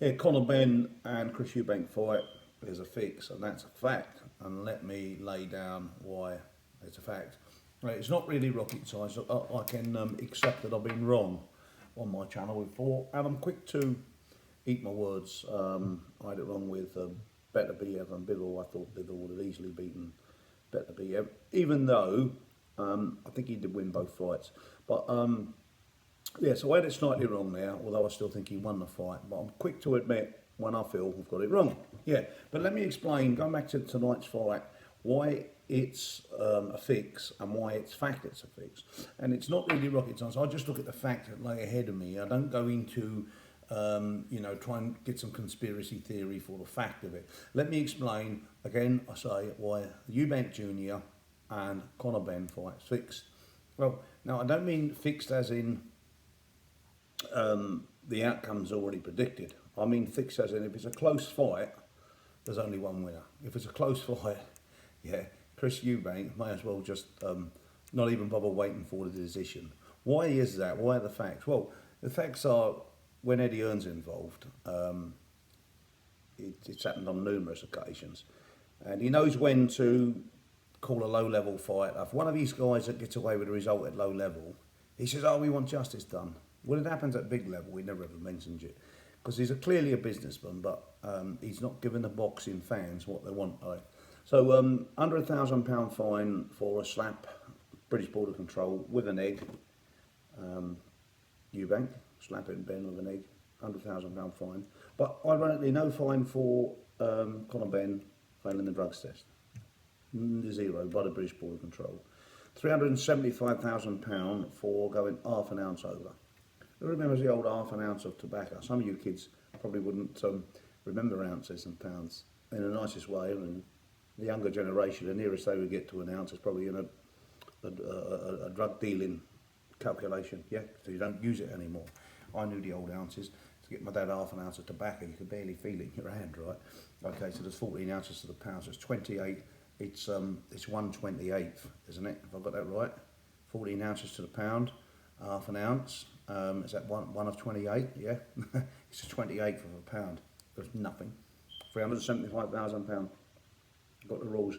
Yeah, Conor Benn and Chris Eubank fight is a fix, and that's a fact. And let me lay down why it's a fact. Right, it's not really rocket science. I can accept that I've been wrong on my channel before, and I'm quick to eat my words. I had it wrong with Better Be Evan Bivol. I thought Bivol would have easily beaten Better Be Evan, even though I think he did win both fights. But yeah, so I had it slightly wrong there, although I still think he won the fight. But I'm quick to admit when I feel I've got it wrong. Yeah, but let me explain, going back to tonight's fight, why it's a fix and why it's fact it's a fix. And it's not really rocket science. I just look at the fact that lay ahead of me. I don't go into, try and get some conspiracy theory for the fact of it. Let me explain, again, I say, why Eubank Jr. and Conor Benn fight fixed. Well, now I don't mean fixed as in the outcome's already predicted. I mean fixed as in if it's a close fight, there's only one winner. If it's a close fight, yeah, Chris Eubank may as well just not even bother waiting for the decision. Why is that? Why are the facts? Well, the facts are when Eddie Hearn's involved, it's happened on numerous occasions, and he knows when to call a low-level fight. If one of these guys that gets away with a result at low level, he says, "Oh, we want justice done." When it happens at big level, he never ever mentions it because he's clearly a businessman, but he's not giving the boxing fans what they want. Right? So, under £1,000 fine for a slap, British Border Control with an egg. Eubank, slap it in Ben with an egg, £100,000 fine. But ironically, no fine for Conor Benn failing the drugs test. Zero by the British Border Control. £375,000 for going half an ounce over. Who remembers the old half an ounce of tobacco? Some of you kids probably wouldn't remember ounces and pounds in the nicest way. I mean, the younger generation, the nearest they would get to an ounce is probably in a drug dealing calculation, yeah, so you don't use it anymore. I knew the old ounces. To get my dad half an ounce of tobacco, you could barely feel it in your hand, right? Okay, so there's 14 ounces to the pound, so it's 28. It's 1/28th, isn't it? If I got that right, 14 ounces to the pound, half an ounce. Is that one of 28? Yeah, it's a 28th of a pound. There's nothing. £375,000. Got the rules.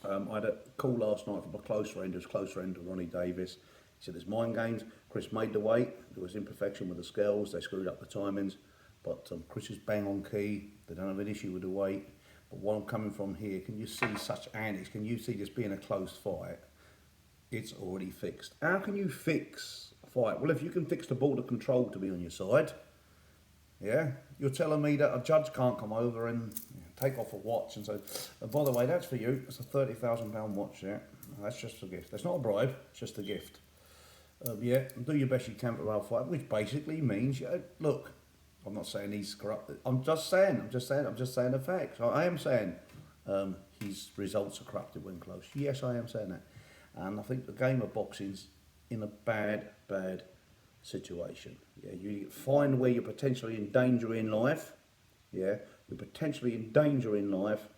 I had a call last night from a close friend, who's close friend to Ronnie Davis. He said there's mind games. Chris made the weight. There was imperfection with the scales. They screwed up the timings. But Chris is bang on key. They don't have an issue with the weight. But what I'm coming from here, can you see such antics? Can you see this being a close fight? It's already fixed. How can you fix a fight? Well, if you can fix the border control to be on your side, yeah, you're telling me that a judge can't come over and take off a watch and say, oh, by the way, that's for you. It's a £30,000 watch, yeah. That's just a gift. That's not a bribe, it's just a gift. Yeah, do your best you can for our fight, which basically means, look, I'm not saying he's corrupt. I'm just saying the facts. I am saying his results are corrupted when close. Yes, I am saying that. And I think the game of boxing's in a bad situation. Yeah, you find where you're potentially in danger in life. Yeah, you're potentially in danger in life,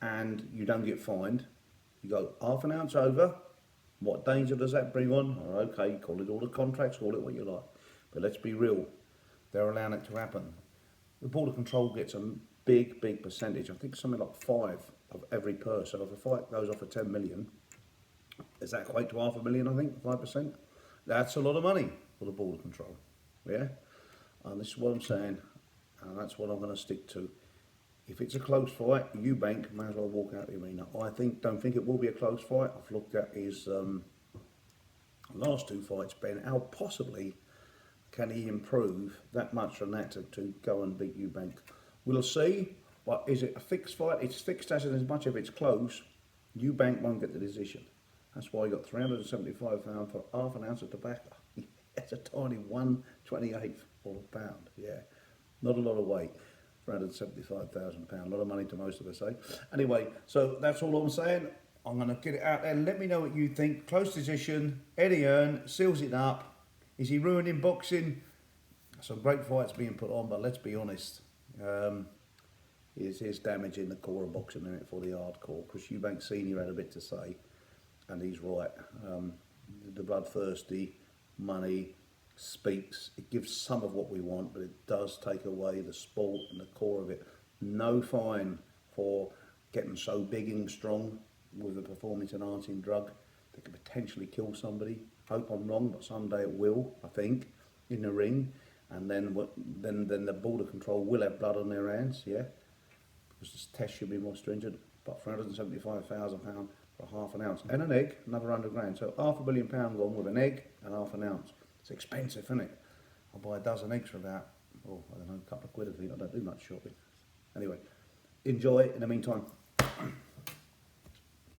and you don't get fined. You go half an ounce over. What danger does that bring on? Oh, okay, call it all the contracts, call it what you like. But let's be real, they're allowing it to happen. The Border Control gets a big percentage. I think something like 5 of every purse. So if a fight goes off for 10 million, does that equate to $500,000, I think, 5%? That's a lot of money for the Border Control, yeah? And this is what I'm saying, and that's what I'm going to stick to. If it's a close fight, Eubank may as well walk out the arena. Don't think it will be a close fight. I've looked at his last 2 fights, Ben. How possibly can he improve that much from that to go and beat Eubank? We'll see. But is it a fixed fight? It's fixed as in as much if it's close. Eubank won't get the decision. That's why he got £375 for half an ounce of tobacco. It's a tiny 1/28th of a pound. Yeah, not a lot of weight. £375,000, a lot of money to most of us, eh? Anyway, so that's all I'm saying. I'm going to get it out there. Let me know what you think. Close decision. Eddie Hearn seals it up. Is he ruining boxing? Some great fights being put on, but let's be honest. He's damaging the core of boxing in it for the hardcore. Chris Eubank Senior had a bit to say, and he's right. The bloodthirsty, money, speaks. It gives some of what we want, but it does take away the sport and the core of it. No fine for getting so big and strong with a performance enhancing drug that could potentially kill somebody. Hope I'm wrong, but someday it will, I think, in the ring. And then then the border control will have blood on their hands, yeah, because this test should be more stringent. But for £175,000 for half an ounce and an egg, another 100 grand. So £500 million gone with an egg and half an ounce. It's expensive, isn't it? I'll buy a dozen eggs for about, I don't know, a couple of quid a thing. I don't do much shopping. Anyway, enjoy in the meantime.